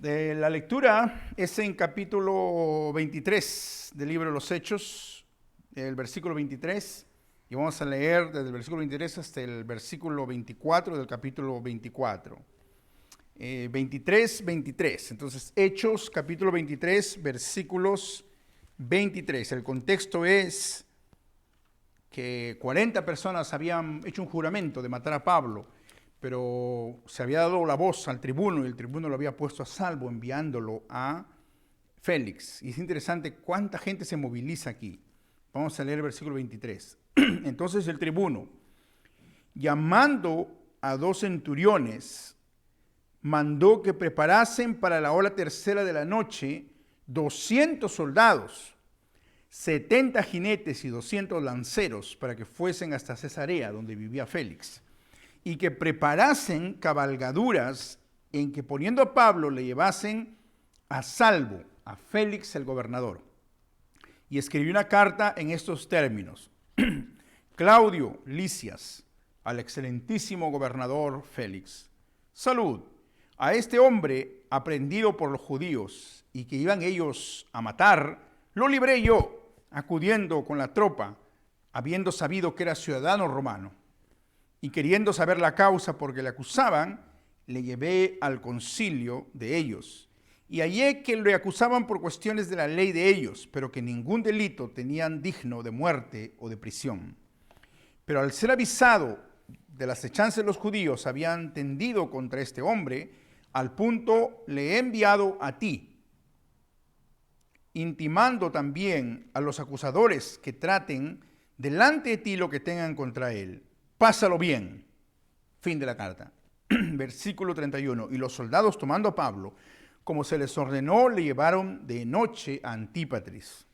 La lectura es en capítulo 23 del libro de los Hechos, el versículo 23, y vamos a leer desde el versículo 23 hasta el versículo 24 del capítulo 24. 23. Entonces, Hechos, capítulo 23, versículos 23. El contexto es que 40 personas habían hecho un juramento de matar a Pablo, pero se había dado la voz al tribuno y el tribuno lo había puesto a salvo enviándolo a Félix. Y es interesante cuánta gente se moviliza aquí. Vamos a leer el versículo 23. Entonces el tribuno, llamando a 2 centuriones, mandó que preparasen para la hora tercera de la noche 200 soldados, 70 jinetes y 200 lanceros para que fuesen hasta Cesarea, donde vivía Félix, y que preparasen cabalgaduras en que poniendo a Pablo le llevasen a salvo a Félix el gobernador. Y escribió una carta en estos términos: Claudio Lisias, al excelentísimo gobernador Félix, salud. A este hombre aprehendido por los judíos y que iban ellos a matar, lo libré yo, acudiendo con la tropa, habiendo sabido que era ciudadano romano. Y queriendo saber la causa por que le acusaban, le llevé al concilio de ellos. Y hallé que le acusaban por cuestiones de la ley de ellos, pero que ningún delito tenían digno de muerte o de prisión. Pero al ser avisado de las acechanzas de los judíos habían tendido contra este hombre, al punto le he enviado a ti, intimando también a los acusadores que traten delante de ti lo que tengan contra él. Pásalo bien. Fin de la carta. Versículo 31. Y los soldados, tomando a Pablo, como se les ordenó, le llevaron de noche a Antípatris,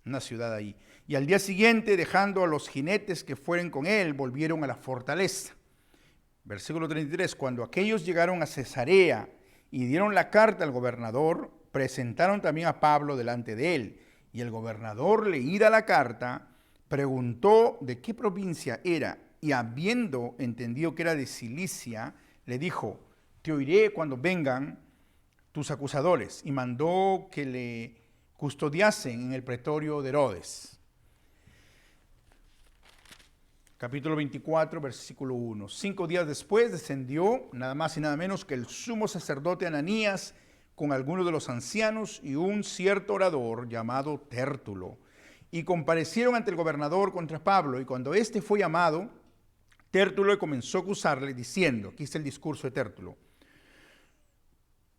una ciudad ahí. Y al día siguiente, dejando a los jinetes que fueron con él, volvieron a la fortaleza. Versículo 33. Cuando aquellos llegaron a Cesarea y dieron la carta al gobernador, presentaron también a Pablo delante de él. Y el gobernador, leída la carta, preguntó de qué provincia era, y habiendo entendido que era de Cilicia, le dijo: te oiré cuando vengan tus acusadores, y mandó que le custodiasen en el pretorio de Herodes. Capítulo 24, versículo 1. 5 días después descendió, nada más y nada menos que el sumo sacerdote Ananías, con algunos de los ancianos y un cierto orador llamado Tértulo, y comparecieron ante el gobernador contra Pablo. Y cuando éste fue llamado, Tértulo comenzó a acusarle, diciendo, aquí está el discurso de Tértulo: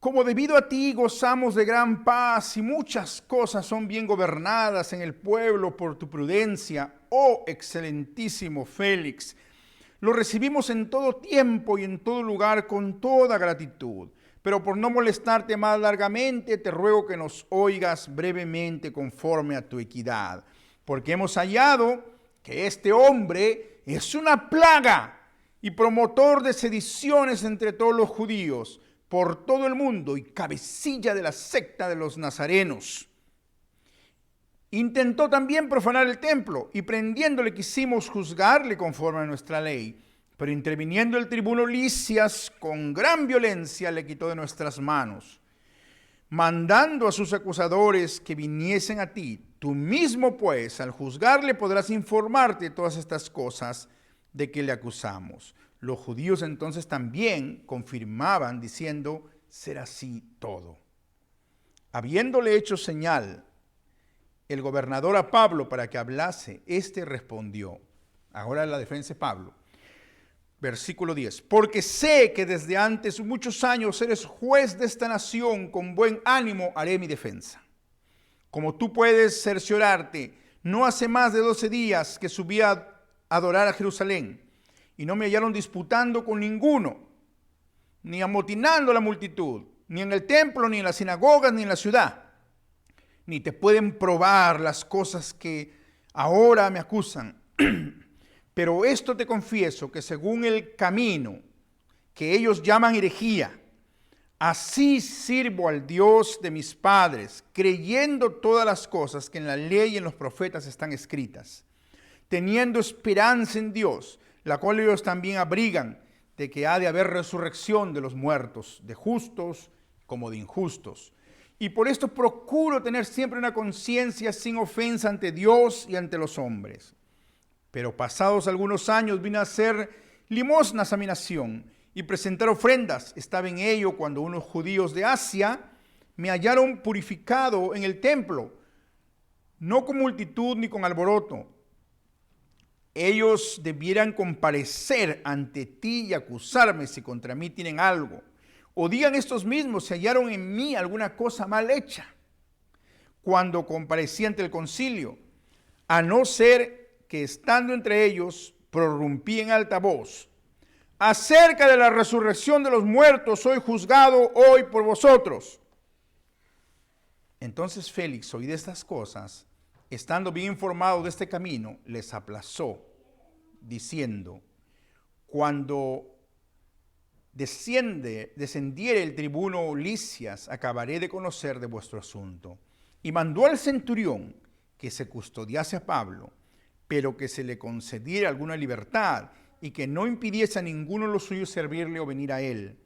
como debido a ti gozamos de gran paz y muchas cosas son bien gobernadas en el pueblo por tu prudencia, oh excelentísimo Félix, lo recibimos en todo tiempo y en todo lugar con toda gratitud. Pero por no molestarte más largamente, te ruego que nos oigas brevemente conforme a tu equidad, porque hemos hallado que este hombre es una plaga y promotor de sediciones entre todos los judíos por todo el mundo y cabecilla de la secta de los nazarenos. Intentó también profanar el templo y prendiéndole quisimos juzgarle conforme a nuestra ley. Pero interviniendo el tribuno Lisias con gran violencia le quitó de nuestras manos, mandando a sus acusadores que viniesen a ti. Tú mismo pues al juzgarle podrás informarte de todas estas cosas de que le acusamos. Los judíos entonces también confirmaban diciendo: será así todo. Habiéndole hecho señal el gobernador a Pablo para que hablase, éste respondió. Ahora la defensa de Pablo. Versículo 10. Porque sé que desde antes muchos años eres juez de esta nación, con buen ánimo haré mi defensa. Como tú puedes cerciorarte, no hace más de 12 días que subí a adorar a Jerusalén, y no me hallaron disputando con ninguno, ni amotinando a la multitud, ni en el templo, ni en las sinagogas, ni en la ciudad. Ni te pueden probar las cosas que ahora me acusan. Pero esto te confieso, que según el camino que ellos llaman herejía, así sirvo al Dios de mis padres, creyendo todas las cosas que en la ley y en los profetas están escritas, teniendo esperanza en Dios, la cual ellos también abrigan, de que ha de haber resurrección de los muertos, de justos como de injustos. Y por esto procuro tener siempre una conciencia sin ofensa ante Dios y ante los hombres. Pero pasados algunos años vine a hacer limosnas a mi nación y presentar ofrendas. Estaba en ello cuando unos judíos de Asia me hallaron purificado en el templo, no con multitud ni con alboroto. Ellos debieran comparecer ante ti y acusarme si contra mí tienen algo. O digan estos mismos si hallaron en mí alguna cosa mal hecha cuando comparecí ante el concilio, a no ser que estando entre ellos prorrumpí en alta voz: acerca de la resurrección de los muertos soy juzgado hoy por vosotros. Entonces Félix, oí de estas cosas, estando bien informado de este camino, les aplazó, diciendo: cuando descendiere el tribuno Lisias, acabaré de conocer de vuestro asunto. Y mandó al centurión que se custodiase a Pablo, pero que se le concediera alguna libertad y que no impidiese a ninguno de los suyos servirle o venir a él.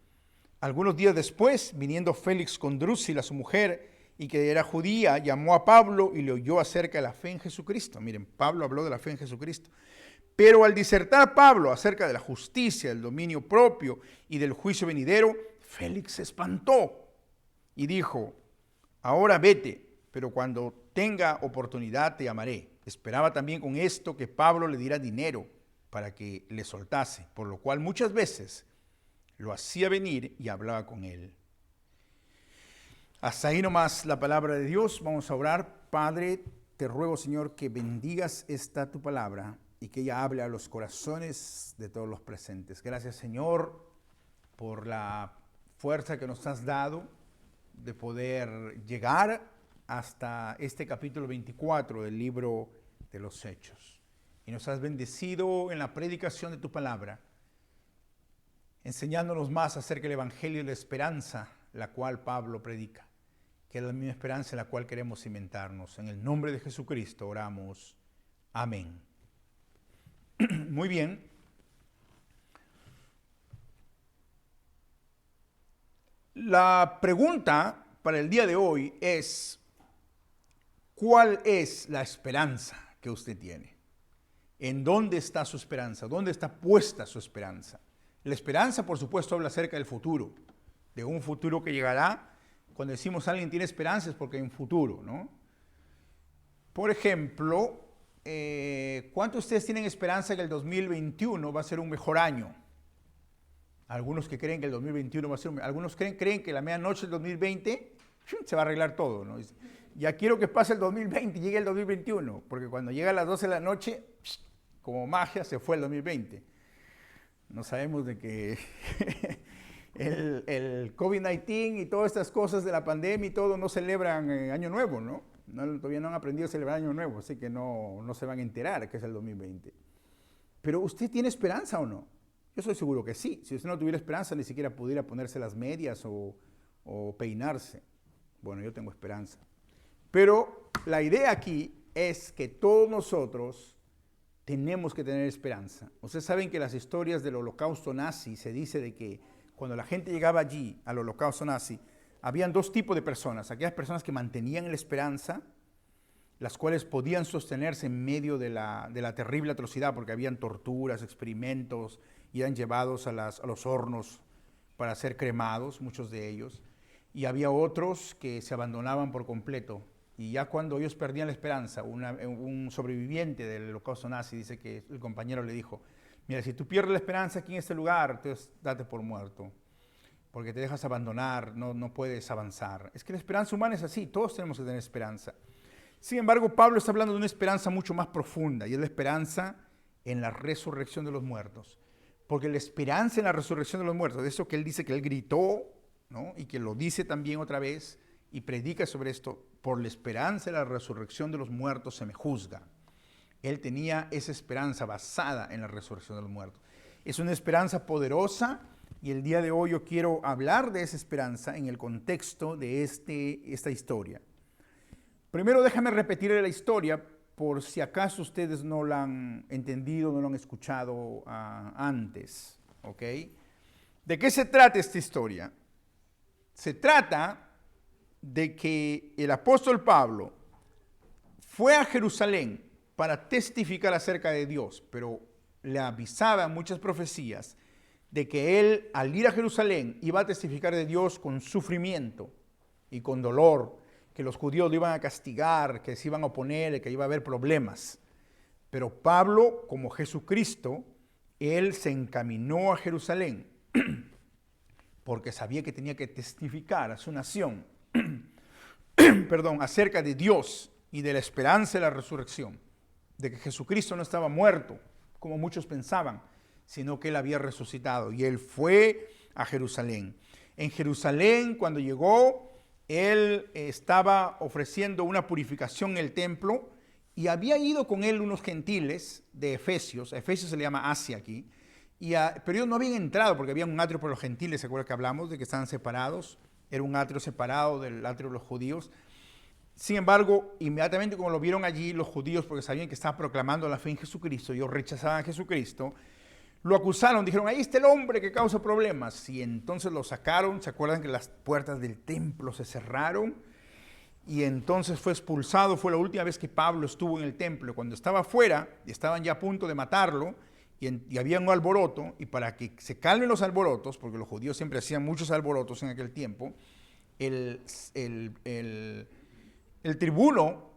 Algunos días después, viniendo Félix con Drusila, su mujer, y que era judía, llamó a Pablo y le oyó acerca de la fe en Jesucristo. Miren, Pablo habló de la fe en Jesucristo. Pero al disertar Pablo acerca de la justicia, del dominio propio y del juicio venidero, Félix se espantó y dijo: ahora vete, pero cuando tenga oportunidad te llamaré. Esperaba también con esto que Pablo le diera dinero para que le soltase, por lo cual muchas veces lo hacía venir y hablaba con él. Hasta ahí nomás la palabra de Dios. Vamos a orar. Padre, te ruego, Señor, que bendigas esta tu palabra y que ella hable a los corazones de todos los presentes. Gracias, Señor, por la fuerza que nos has dado de poder llegar hasta este capítulo 24 del libro de los Hechos. Y nos has bendecido en la predicación de tu palabra, enseñándonos más acerca del Evangelio y la esperanza, la cual Pablo predica, que es la misma esperanza en la cual queremos cimentarnos. En el nombre de Jesucristo oramos. Amén. Muy bien. La pregunta para el día de hoy es: ¿cuál es la esperanza que usted tiene? ¿En dónde está su esperanza? ¿Dónde está puesta su esperanza? La esperanza, por supuesto, habla acerca del futuro, de un futuro que llegará. Cuando decimos alguien tiene esperanza es porque hay un futuro, ¿no? Por ejemplo, ¿cuántos de ustedes tienen esperanza que el 2021 va a ser un mejor año? Algunos que creen que el 2021 va a ser un mejor año. Algunos creen que la medianoche del 2020 se va a arreglar todo, ¿no? Ya quiero que pase el 2020 y llegue el 2021, porque cuando llega a las 12 de la noche, como magia, se fue el 2020. No sabemos de que el COVID-19 y todas estas cosas de la pandemia y todo no celebran Año Nuevo, ¿no? Todavía no han aprendido a celebrar Año Nuevo, así que no se van a enterar que es el 2020. Pero ¿usted tiene esperanza o no? Yo soy seguro que sí. Si usted no tuviera esperanza, ni siquiera pudiera ponerse las medias o peinarse. Bueno, yo tengo esperanza. Pero la idea aquí es que todos nosotros tenemos que tener esperanza. Ustedes saben que las historias del holocausto nazi se dice de que cuando la gente llegaba allí al holocausto nazi, habían dos tipos de personas: aquellas personas que mantenían la esperanza, las cuales podían sostenerse en medio de la terrible atrocidad, porque habían torturas, experimentos, y eran llevados a los hornos para ser cremados, muchos de ellos. Y había otros que se abandonaban por completo. Y ya cuando ellos perdían la esperanza, un sobreviviente del holocausto nazi dice que el compañero le dijo: mira, si tú pierdes la esperanza aquí en este lugar, entonces date por muerto, porque te dejas abandonar, no puedes avanzar. Es que la esperanza humana es así, todos tenemos que tener esperanza. Sin embargo, Pablo está hablando de una esperanza mucho más profunda, y es la esperanza en la resurrección de los muertos. Porque la esperanza en la resurrección de los muertos, de eso que él dice que él gritó, ¿no? Y que lo dice también otra vez y predica sobre esto: por la esperanza de la resurrección de los muertos se me juzga. Él tenía esa esperanza basada en la resurrección de los muertos. Es una esperanza poderosa, y el día de hoy yo quiero hablar de esa esperanza en el contexto de esta historia. Primero déjame repetir la historia por si acaso ustedes no la han entendido, no lo han escuchado antes, ¿ok? ¿De qué se trata esta historia? Se trata de que el apóstol Pablo fue a Jerusalén para testificar acerca de Dios, pero le avisaban muchas profecías de que él, al ir a Jerusalén, iba a testificar de Dios con sufrimiento y con dolor, que los judíos lo iban a castigar, que se iban a oponer, que iba a haber problemas. Pero Pablo, como Jesucristo, él se encaminó a Jerusalén porque sabía que tenía que testificar a su nación acerca de Dios y de la esperanza de la resurrección, de que Jesucristo no estaba muerto, como muchos pensaban, sino que él había resucitado. Y él fue a Jerusalén. En Jerusalén, cuando llegó, él estaba ofreciendo una purificación en el templo y había ido con él unos gentiles de Efesios. Efesios se le llama Asia aquí. Pero ellos no habían entrado porque había un atrio para los gentiles. ¿Se acuerdan que hablamos de que estaban separados? Era un atrio separado del atrio de los judíos. Sin embargo, inmediatamente como lo vieron allí los judíos, porque sabían que estaba proclamando la fe en Jesucristo, ellos rechazaban a Jesucristo, lo acusaron, dijeron, ahí está el hombre que causa problemas. Y entonces lo sacaron. ¿Se acuerdan que las puertas del templo se cerraron? Y entonces fue expulsado. Fue la última vez que Pablo estuvo en el templo. Cuando estaba afuera, estaban ya a punto de matarlo, y había un alboroto, y para que se calmen los alborotos, porque los judíos siempre hacían muchos alborotos en aquel tiempo, el tribuno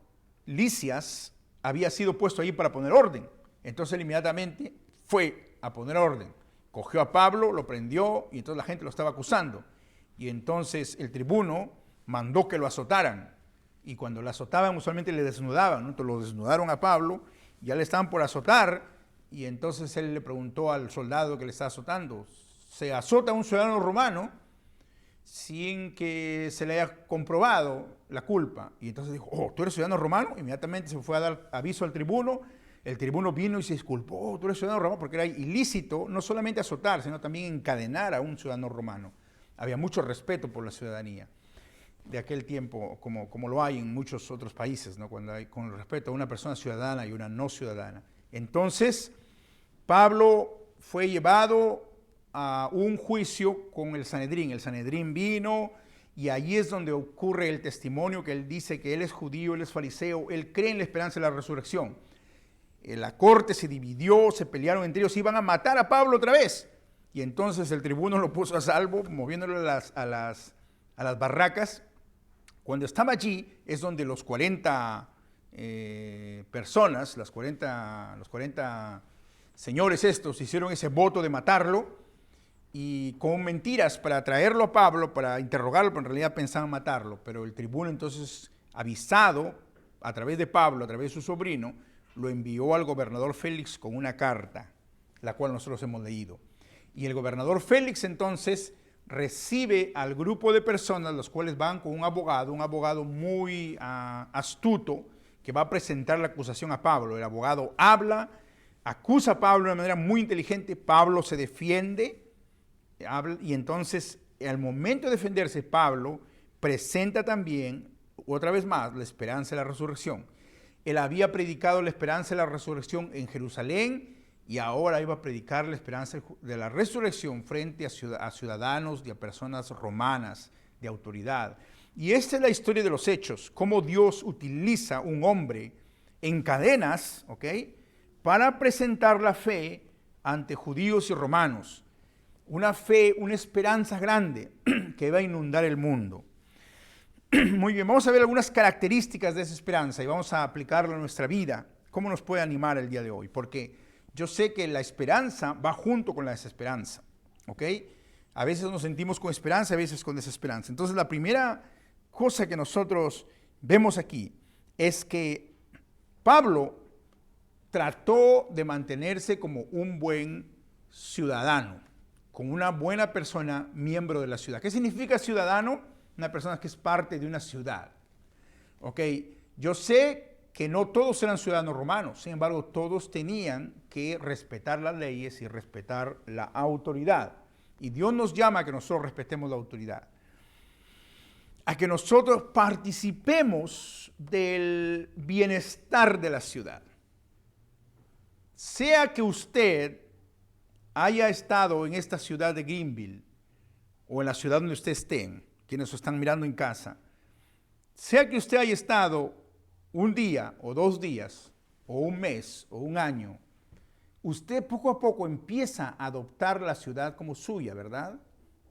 Lisias había sido puesto ahí para poner orden. Entonces él inmediatamente fue a poner orden. Cogió a Pablo, lo prendió, y entonces la gente lo estaba acusando. Y entonces el tribuno mandó que lo azotaran. Y cuando lo azotaban, usualmente le desnudaban, ¿no? Entonces lo desnudaron a Pablo, ya le estaban por azotar, y entonces él le preguntó al soldado que le estaba azotando, ¿se azota a un ciudadano romano sin que se le haya comprobado la culpa? Y entonces dijo, oh, ¿tú eres ciudadano romano? Inmediatamente se fue a dar aviso al tribuno. El tribuno vino y se disculpó, oh, tú eres ciudadano romano, porque era ilícito no solamente azotar, sino también encadenar a un ciudadano romano. Había mucho respeto por la ciudadanía de aquel tiempo, como lo hay en muchos otros países, ¿no? Cuando hay con respeto a una persona ciudadana y una no ciudadana. Entonces, Pablo fue llevado a un juicio con el Sanedrín. El Sanedrín vino y allí es donde ocurre el testimonio que él dice que él es judío, él es fariseo, él cree en la esperanza de la resurrección. La corte se dividió, se pelearon entre ellos, iban a matar a Pablo otra vez. Y entonces el tribuno lo puso a salvo, moviéndolo a las barracas. Cuando estaba allí es donde los 40 personas, los 40 señores estos, hicieron ese voto de matarlo, y con mentiras para traerlo a Pablo, para interrogarlo, pero en realidad pensaban matarlo. Pero el tribuno entonces, avisado a través de Pablo, a través de su sobrino, lo envió al gobernador Félix con una carta, la cual nosotros hemos leído. Y el gobernador Félix entonces recibe al grupo de personas, los cuales van con un abogado muy astuto, que va a presentar la acusación a Pablo. El abogado acusa a Pablo de una manera muy inteligente. Pablo se defiende, y entonces al momento de defenderse, Pablo presenta también, otra vez más, la esperanza de la resurrección. Él había predicado la esperanza de la resurrección en Jerusalén, y ahora iba a predicar la esperanza de la resurrección frente a ciudadanos y a personas romanas de autoridad. Y esta es la historia de los hechos, cómo Dios utiliza un hombre en cadenas, ¿ok?, para presentar la fe ante judíos y romanos. Una fe, una esperanza grande que va a inundar el mundo. Muy bien, vamos a ver algunas características de esa esperanza y vamos a aplicarlo a nuestra vida. ¿Cómo nos puede animar el día de hoy? Porque yo sé que la esperanza va junto con la desesperanza, ¿ok? A veces nos sentimos con esperanza, a veces con desesperanza. Entonces, la primera cosa que nosotros vemos aquí es que Pablo trató de mantenerse como un buen ciudadano, como una buena persona, miembro de la ciudad. ¿Qué significa ciudadano? Una persona que es parte de una ciudad. ¿Ok? Yo sé que no todos eran ciudadanos romanos, sin embargo, todos tenían que respetar las leyes y respetar la autoridad. Y Dios nos llama a que nosotros respetemos la autoridad, a que nosotros participemos del bienestar de la ciudad. Sea que usted haya estado en esta ciudad de Greenville o en la ciudad donde usted esté, quienes están mirando en casa, sea que usted haya estado un día o 2 días, o un mes o un año, usted poco a poco empieza a adoptar la ciudad como suya, ¿verdad?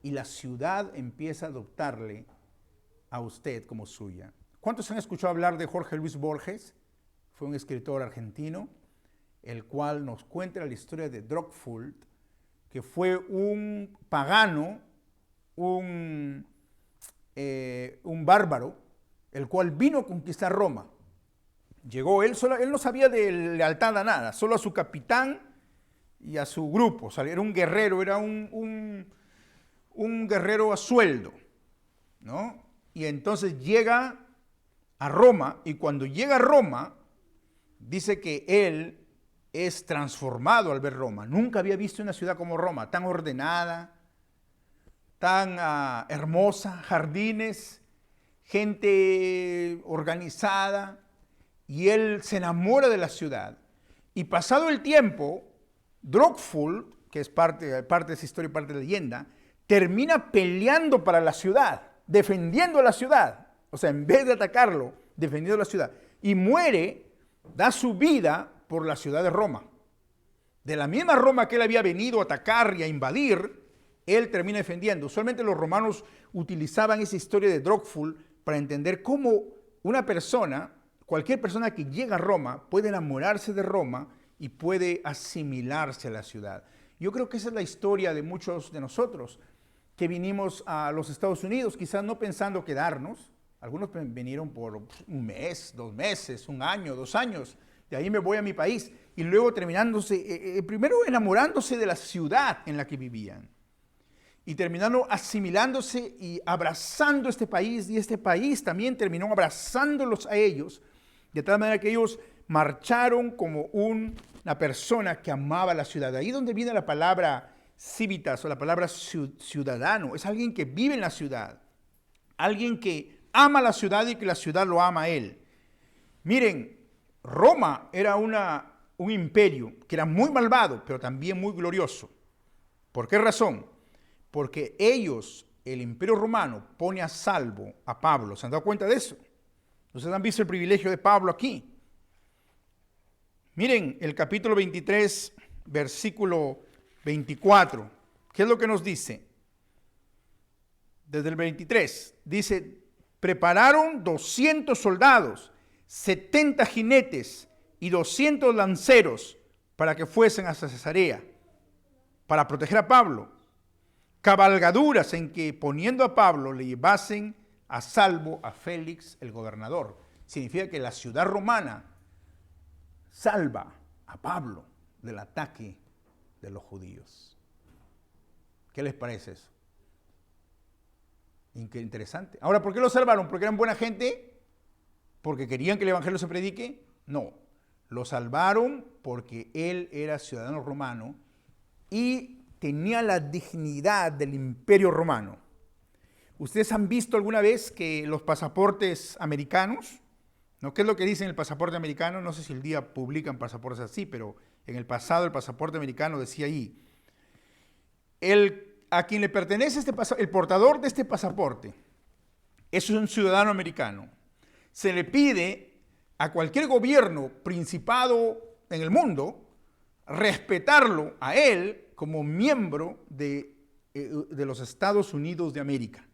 Y la ciudad empieza a adoptarle a usted como suya. ¿Cuántos han escuchado hablar de Jorge Luis Borges? Fue un escritor argentino, el cual nos cuenta la historia de Drockfult, que fue un pagano, un bárbaro, el cual vino a conquistar Roma. Llegó él no sabía de lealtad a nada, solo a su capitán y a su grupo. O sea, era un guerrero, era un guerrero a sueldo, ¿no? Y entonces llega a Roma, y cuando llega a Roma, dice que él es transformado al ver Roma. Nunca había visto una ciudad como Roma, tan ordenada, tan hermosa, jardines, gente organizada, y él se enamora de la ciudad. Y pasado el tiempo, Drockfult, que es parte de esa historia y parte de la leyenda, termina peleando para la ciudad, defendiendo la ciudad. O sea, en vez de atacarlo, defendiendo la ciudad. Y muere, da su vida por la ciudad de Roma. De la misma Roma que él había venido a atacar y a invadir, él termina defendiendo. Usualmente los romanos utilizaban esa historia de Drockfult para entender cómo una persona, cualquier persona que llega a Roma, puede enamorarse de Roma y puede asimilarse a la ciudad. Yo creo que esa es la historia de muchos de nosotros que vinimos a los Estados Unidos, quizás no pensando quedarnos. Algunos vinieron por un mes, 2 meses, 1 año, 2 años. De ahí me voy a mi país. Y luego terminándose, primero enamorándose de la ciudad en la que vivían. Y terminaron asimilándose y abrazando este país. Y este país también terminó abrazándolos a ellos. De tal manera que ellos marcharon como una persona que amaba la ciudad. De ahí donde viene la palabra civitas o la palabra ciudadano. Es alguien que vive en la ciudad. Alguien que ama la ciudad y que la ciudad lo ama a él. Miren, Roma era un imperio que era muy malvado, pero también muy glorioso. ¿Por qué razón? Porque ellos, el imperio romano, pone a salvo a Pablo. ¿Se han dado cuenta de eso? Ustedes han visto el privilegio de Pablo aquí. Miren el capítulo 23, versículo 24. ¿Qué es lo que nos dice? Desde el 23, dice, prepararon 200 soldados, 70 jinetes y 200 lanceros para que fuesen hasta Cesarea, para proteger a Pablo. Cabalgaduras en que, poniendo a Pablo, le llevasen a salvo a Félix el gobernador. Significa que la ciudad romana salva a Pablo del ataque de los judíos. ¿Qué les parece eso? Qué interesante. Ahora, ¿por qué lo salvaron? ¿Porque eran buena gente? ¿Porque querían que el evangelio se predique? No. Lo salvaron porque él era ciudadano romano y tenía la dignidad del imperio romano. ¿Ustedes han visto alguna vez que los pasaportes americanos, ¿no? ¿Qué es lo que dice en el pasaporte americano? No sé si el día publican pasaportes así, pero en el pasado el pasaporte americano decía ahí, a quien le pertenece el portador de este pasaporte es un ciudadano americano. Se le pide a cualquier gobierno, principado en el mundo, respetarlo a él como miembro de los Estados Unidos de América,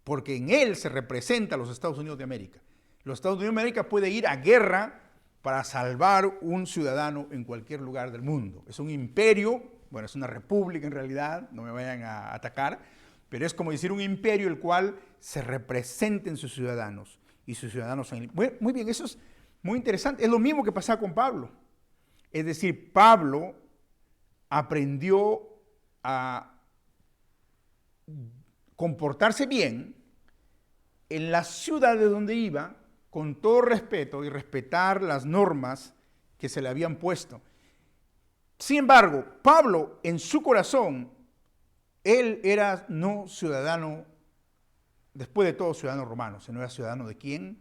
porque en él se representa a los Estados Unidos de América. Los Estados Unidos de América puede ir a guerra para salvar un ciudadano en cualquier lugar del mundo. Es un imperio, bueno, es una república en realidad, no me vayan a atacar, pero es como decir un imperio el cual se representen sus ciudadanos, y sus ciudadanos son... Muy bien, eso es muy interesante. Es lo mismo que pasaba con Pablo. Es decir, Pablo aprendió a comportarse bien en la ciudad de donde iba, con todo respeto y respetar las normas que se le habían puesto. Sin embargo, Pablo, en su corazón, él era no ciudadano, después de todo ciudadano romano, sino era ciudadano ¿de quién?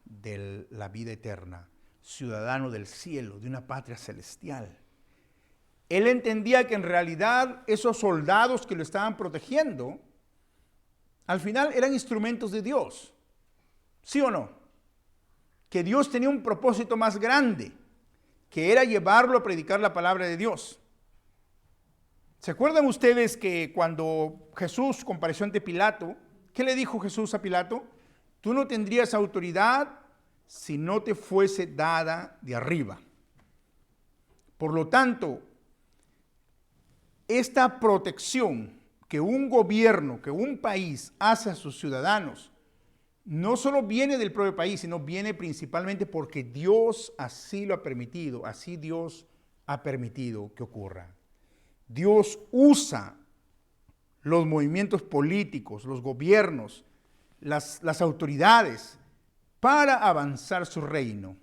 De la vida eterna, ciudadano del cielo, de una patria celestial. Él entendía que en realidad esos soldados que lo estaban protegiendo, al final eran instrumentos de Dios. ¿Sí o no? Que Dios tenía un propósito más grande, que era llevarlo a predicar la palabra de Dios. ¿Se acuerdan ustedes que cuando Jesús compareció ante Pilato, qué le dijo Jesús a Pilato? Tú no tendrías autoridad si no te fuese dada de arriba. Por lo tanto, esta protección que un gobierno, que un país hace a sus ciudadanos, no solo viene del propio país, sino viene principalmente porque Dios así lo ha permitido, así Dios ha permitido que ocurra. Dios usa los movimientos políticos, los gobiernos, las autoridades para avanzar su reino,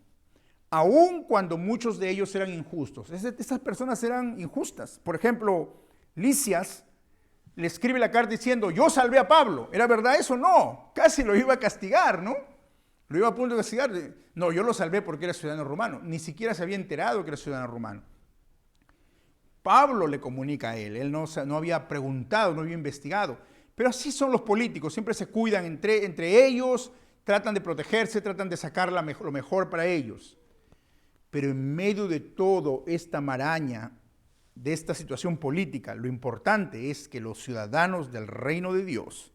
aun cuando muchos de ellos eran injustos. Esas personas eran injustas. Por ejemplo, Lisias le escribe la carta diciendo, yo salvé a Pablo. ¿Era verdad eso? No, casi lo iba a castigar, ¿no? Lo iba a punto de castigar. No, yo lo salvé porque era ciudadano romano. Ni siquiera se había enterado que era ciudadano romano. Pablo le comunica a él no había preguntado, no había investigado. Pero así son los políticos, siempre se cuidan entre ellos, tratan de protegerse, tratan de sacar lo mejor para ellos. Pero en medio de todo esta maraña, de esta situación política, lo importante es que los ciudadanos del reino de Dios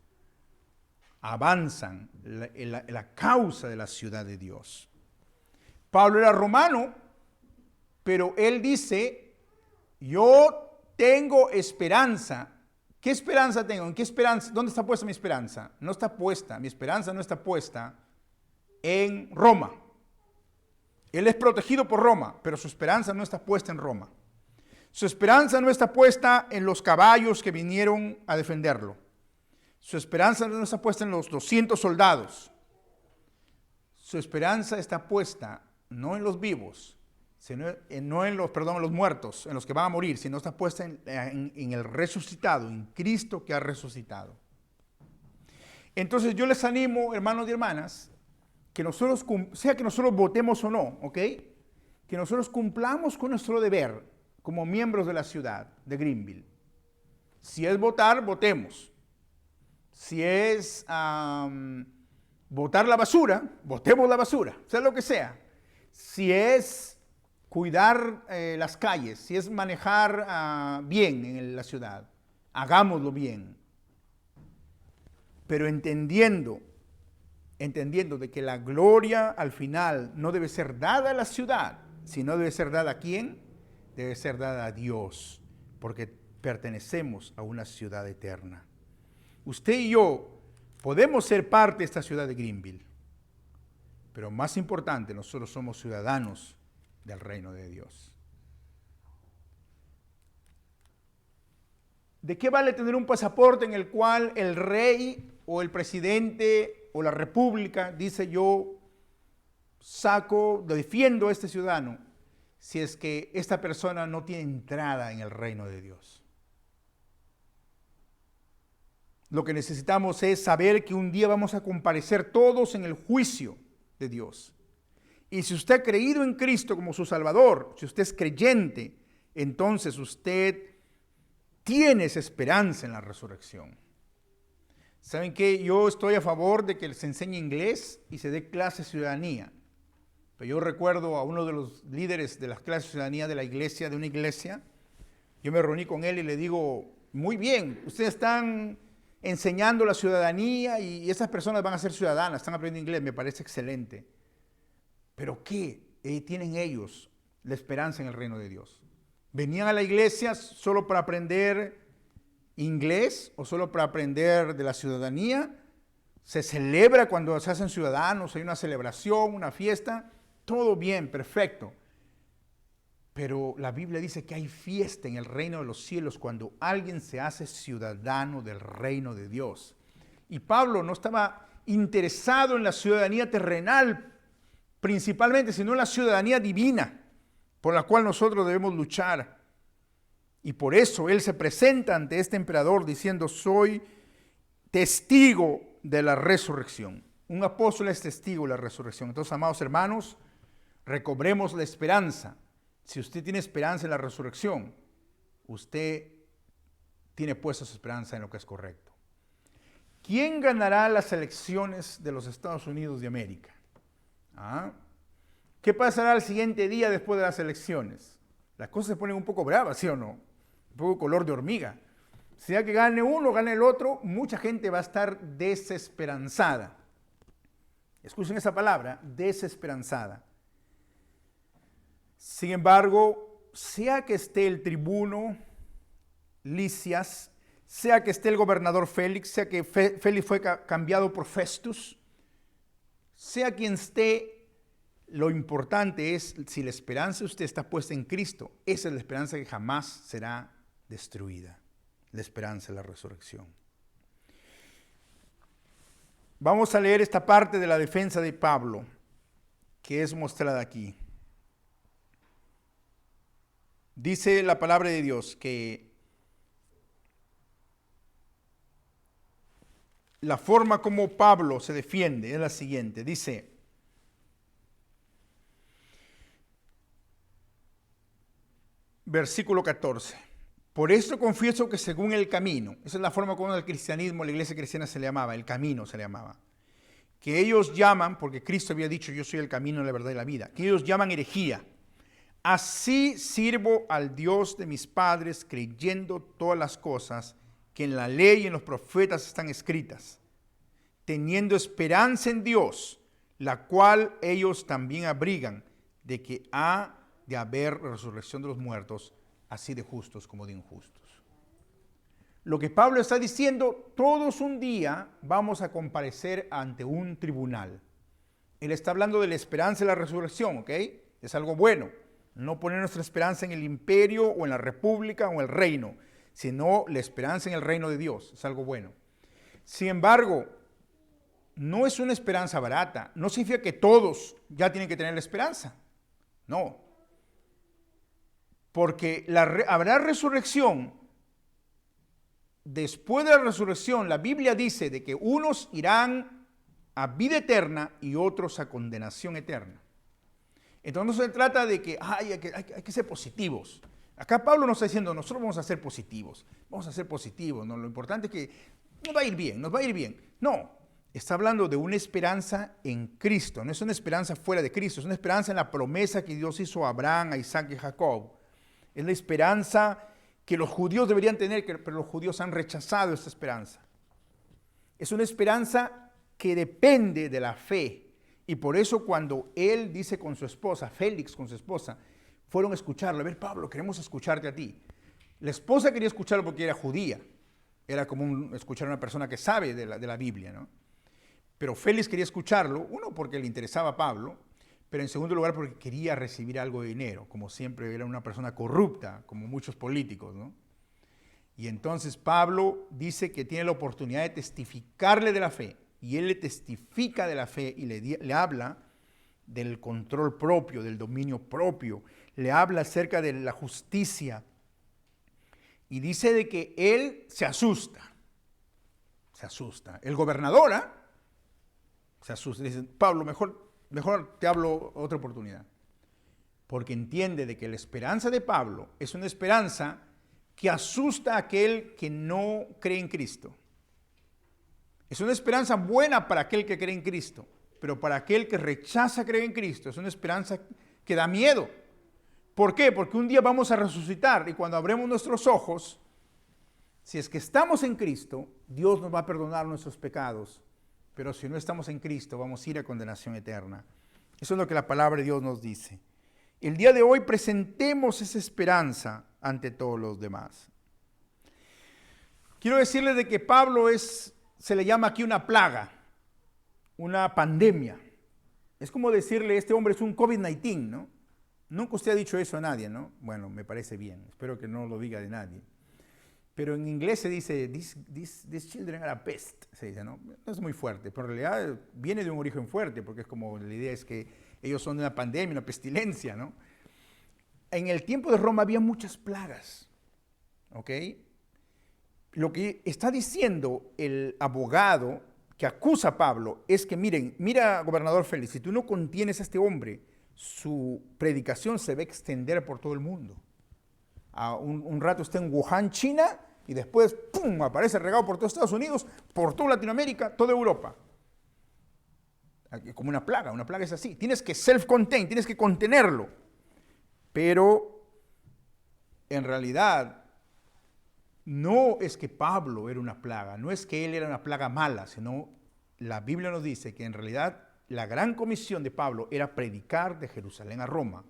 avanzan en la causa de la ciudad de Dios. Pablo era romano, pero él dice, yo tengo esperanza. ¿Qué esperanza tengo? ¿En qué esperanza? ¿Dónde está puesta mi esperanza? No está puesta, mi esperanza no está puesta en Roma. Él es protegido por Roma, pero su esperanza no está puesta en Roma. Su esperanza no está puesta en los caballos que vinieron a defenderlo. Su esperanza no está puesta en los 200 soldados. Su esperanza está puesta no en los vivos, no en los muertos, en los que van a morir, sino está puesta en el resucitado, en Cristo que ha resucitado. Entonces yo les animo, hermanos y hermanas, que nosotros, sea que nosotros votemos o no, ¿ok? Que nosotros cumplamos con nuestro deber como miembros de la ciudad de Greenville. Si es votar, votemos. Si es botar la basura, botemos la basura, sea lo que sea. Si es cuidar las calles, si es manejar bien en la ciudad, hagámoslo bien. Pero entendiendo de que la gloria al final no debe ser dada a la ciudad, sino debe ser dada ¿a quién? Debe ser dada a Dios, porque pertenecemos a una ciudad eterna. Usted y yo podemos ser parte de esta ciudad de Greenville, pero más importante, nosotros somos ciudadanos del reino de Dios. ¿De qué vale tener un pasaporte en el cual el rey o el presidente o la república dice yo defiendo a este ciudadano, si es que esta persona no tiene entrada en el reino de Dios? Lo que necesitamos es saber que un día vamos a comparecer todos en el juicio de Dios. Y si usted ha creído en Cristo como su Salvador, si usted es creyente, entonces usted tiene esa esperanza en la resurrección. ¿Saben qué? Yo estoy a favor de que se enseñe inglés y se dé clase de ciudadanía. Pero yo recuerdo a uno de los líderes de las clases de ciudadanía de una iglesia, yo me reuní con él y le digo, muy bien, ustedes están enseñando la ciudadanía y esas personas van a ser ciudadanas, están aprendiendo inglés, me parece excelente. ¿Pero qué tienen ellos la esperanza en el reino de Dios? ¿Venían a la iglesia solo para aprender inglés o solo para aprender de la ciudadanía? Se celebra cuando se hacen ciudadanos, hay una celebración, una fiesta, todo bien, perfecto. Pero la Biblia dice que hay fiesta en el reino de los cielos cuando alguien se hace ciudadano del reino de Dios. Y Pablo no estaba interesado en la ciudadanía terrenal principalmente, sino en la ciudadanía divina por la cual nosotros debemos luchar. Y por eso él se presenta ante este emperador diciendo, soy testigo de la resurrección. Un apóstol es testigo de la resurrección. Entonces, amados hermanos, recobremos la esperanza. Si usted tiene esperanza en la resurrección, usted tiene puesta su esperanza en lo que es correcto. ¿Quién ganará las elecciones de los Estados Unidos de América? ¿Ah? ¿Qué pasará el siguiente día después de las elecciones? Las cosas se ponen un poco bravas, ¿sí o no? Un poco color de hormiga. Sea que gane uno o gane el otro, mucha gente va a estar desesperanzada. Escuchen esa palabra, desesperanzada. Sin embargo, sea que esté el tribuno Lisias, sea que esté el gobernador Félix, sea que Félix fue cambiado por Festus, sea quien esté, lo importante es si la esperanza de usted está puesta en Cristo. Esa es la esperanza que jamás será destruida, la esperanza de la resurrección. Vamos a leer esta parte de la defensa de Pablo, que es mostrada aquí. Dice la palabra de Dios que la forma como Pablo se defiende es la siguiente. Dice, versículo 14. Por esto confieso que según el camino, esa es la forma como el cristianismo, la iglesia cristiana se le llamaba, el camino se le llamaba, que ellos llaman, porque Cristo había dicho yo soy el camino, la verdad y la vida, que ellos llaman herejía. Así sirvo al Dios de mis padres, creyendo todas las cosas que en la ley y en los profetas están escritas, teniendo esperanza en Dios, la cual ellos también abrigan, de que ha de haber resurrección de los muertos, así de justos como de injustos. Lo que Pablo está diciendo, todos un día vamos a comparecer ante un tribunal. Él está hablando de la esperanza de la resurrección, ¿ok? Es algo bueno. No poner nuestra esperanza en el imperio o en la república o en el reino, sino la esperanza en el reino de Dios. Es algo bueno. Sin embargo, no es una esperanza barata. No significa que todos ya tienen que tener la esperanza. No. Porque habrá resurrección. Después de la resurrección, la Biblia dice de que unos irán a vida eterna y otros a condenación eterna. Entonces no se trata de que hay que ser positivos. Acá Pablo nos está diciendo, nosotros vamos a ser positivos. Vamos a ser positivos, ¿no? Lo importante es que nos va a ir bien, nos va a ir bien. No, está hablando de una esperanza en Cristo. No es una esperanza fuera de Cristo, es una esperanza en la promesa que Dios hizo a Abraham, a Isaac y a Jacob. Es la esperanza que los judíos deberían tener, pero los judíos han rechazado esta esperanza. Es una esperanza que depende de la fe. Y por eso cuando él dice con su esposa, Félix con su esposa, fueron a escucharlo. A ver, Pablo, queremos escucharte a ti. La esposa quería escucharlo porque era judía. Era común escuchar a una persona que sabe de la Biblia, ¿no? Pero Félix quería escucharlo, uno porque le interesaba a Pablo, pero en segundo lugar porque quería recibir algo de dinero, como siempre era una persona corrupta, como muchos políticos, ¿no? Y entonces Pablo dice que tiene la oportunidad de testificarle de la fe, y él le testifica de la fe y le habla del control propio, del dominio propio, le habla acerca de la justicia, y dice de que él se asusta. El gobernador, se asusta, dice, Pablo, mejor te hablo otra oportunidad. Porque entiende de que la esperanza de Pablo es una esperanza que asusta a aquel que no cree en Cristo. Es una esperanza buena para aquel que cree en Cristo, pero para aquel que rechaza creer en Cristo es una esperanza que da miedo. ¿Por qué? Porque un día vamos a resucitar y cuando abremos nuestros ojos, si es que estamos en Cristo, Dios nos va a perdonar nuestros pecados. Pero si no estamos en Cristo, vamos a ir a condenación eterna. Eso es lo que la palabra de Dios nos dice. El día de hoy presentemos esa esperanza ante todos los demás. Quiero decirles de que Pablo se le llama aquí una plaga, una pandemia. Es como decirle, este hombre es un COVID-19, ¿no? Nunca usted ha dicho eso a nadie, ¿no? Bueno, me parece bien, espero que no lo diga de nadie. Pero en inglés se dice, these children are a pest, se dice, ¿no? No es muy fuerte, pero en realidad viene de un origen fuerte, porque es como, la idea es que ellos son de una pandemia, una pestilencia, ¿no? En el tiempo de Roma había muchas plagas, ¿ok? Lo que está diciendo el abogado que acusa a Pablo es que, mira, gobernador Félix, si tú no contienes a este hombre, su predicación se va a extender por todo el mundo. Un rato está en Wuhan, China, y después, ¡pum!, aparece regado por todos Estados Unidos, por toda Latinoamérica, toda Europa. Como una plaga es así. Tienes que self-contain, tienes que contenerlo. Pero en realidad no es que Pablo era una plaga, no es que él era una plaga mala, sino la Biblia nos dice que en realidad la gran comisión de Pablo era predicar de Jerusalén a Roma.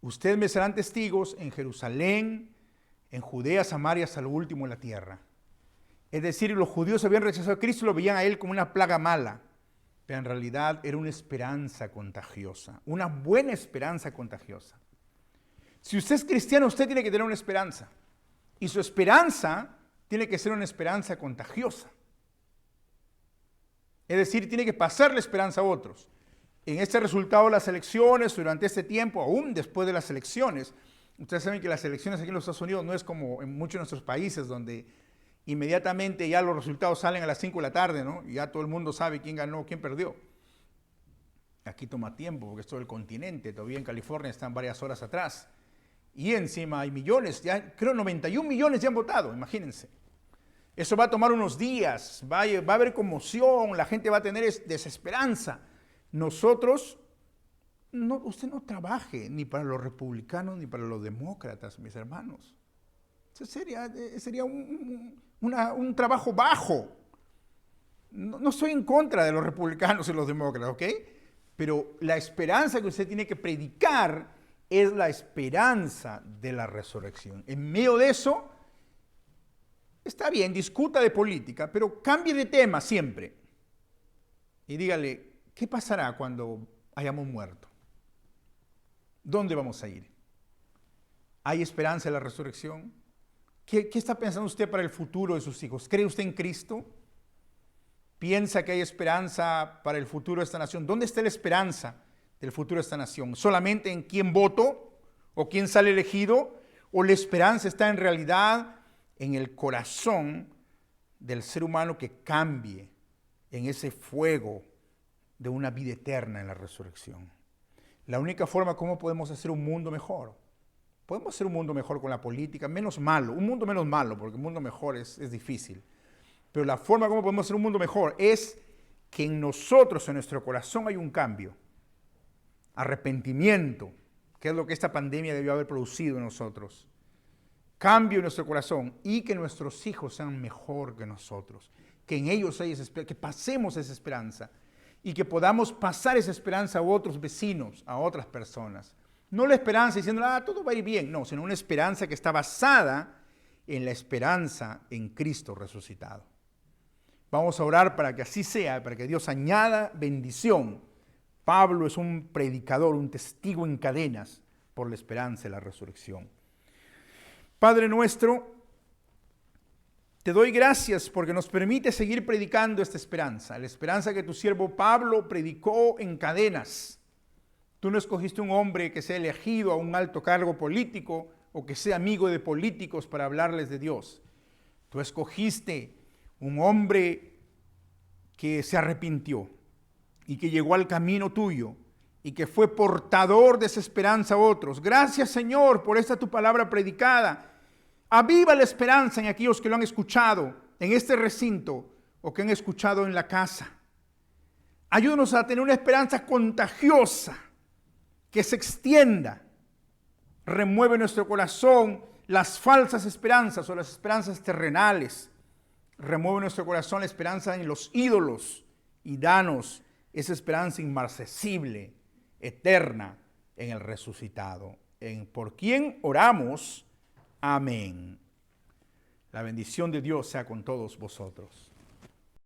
Ustedes me serán testigos en Jerusalén, en Judea, Samaria, hasta lo último en la tierra. Es decir, los judíos habían rechazado a Cristo y lo veían a él como una plaga mala. Pero en realidad era una esperanza contagiosa, una buena esperanza contagiosa. Si usted es cristiano, usted tiene que tener una esperanza. Y su esperanza tiene que ser una esperanza contagiosa. Es decir, tiene que pasar la esperanza a otros. En este resultado de las elecciones, durante este tiempo, aún después de las elecciones, ustedes saben que las elecciones aquí en los Estados Unidos no es como en muchos de nuestros países, donde inmediatamente ya los resultados salen a las 5 de la tarde, ¿no? Y ya todo el mundo sabe quién ganó, quién perdió. Aquí toma tiempo, porque es todo el continente, todavía en California están varias horas atrás. Y encima hay millones, ya creo 91 millones ya han votado, imagínense. Eso va a tomar unos días, va a haber conmoción, la gente va a tener desesperanza. Nosotros, usted no trabaje ni para los republicanos ni para los demócratas, mis hermanos. Eso sería un trabajo bajo. No estoy en contra de los republicanos y los demócratas, ¿ok? Pero la esperanza que usted tiene que predicar es la esperanza de la resurrección. En medio de eso, está bien, discuta de política, pero cambie de tema siempre. Y dígale, ¿qué pasará cuando hayamos muerto? ¿Dónde vamos a ir? ¿Hay esperanza en la resurrección? ¿Qué está pensando usted para el futuro de sus hijos? ¿Cree usted en Cristo? ¿Piensa que hay esperanza para el futuro de esta nación? ¿Dónde está la esperanza del futuro de esta nación? ¿Solamente en quién voto o quién sale elegido? ¿O la esperanza está en realidad en el corazón del ser humano que cambie en ese fuego de una vida eterna en la resurrección? La única forma como podemos hacer un mundo mejor. Podemos hacer un mundo mejor con la política, menos malo, un mundo menos malo, porque un mundo mejor es difícil. Pero la forma como podemos hacer un mundo mejor es que en nosotros, en nuestro corazón, hay un cambio. Arrepentimiento, que es lo que esta pandemia debió haber producido en nosotros. Cambio en nuestro corazón y que nuestros hijos sean mejor que nosotros. Que en ellos haya esa esperanza, que pasemos esa esperanza y que podamos pasar esa esperanza a otros vecinos, a otras personas. No la esperanza diciendo, todo va a ir bien, no, sino una esperanza que está basada en la esperanza en Cristo resucitado. Vamos a orar para que así sea, para que Dios añada bendición. Pablo es un predicador, un testigo en cadenas por la esperanza de la resurrección. Padre nuestro, te doy gracias porque nos permite seguir predicando esta esperanza, la esperanza que tu siervo Pablo predicó en cadenas. Tú no escogiste un hombre que sea elegido a un alto cargo político o que sea amigo de políticos para hablarles de Dios. Tú escogiste un hombre que se arrepintió y que llegó al camino tuyo y que fue portador de esa esperanza a otros. Gracias, Señor, por esta tu palabra predicada. Aviva la esperanza en aquellos que lo han escuchado en este recinto o que han escuchado en la casa. Ayúdanos a tener una esperanza contagiosa que se extienda. Remueve en nuestro corazón las falsas esperanzas o las esperanzas terrenales. Remueve en nuestro corazón la esperanza en los ídolos y danos esa esperanza inmarcesible, eterna en el resucitado. Por quien oramos. Amén. La bendición de Dios sea con todos vosotros.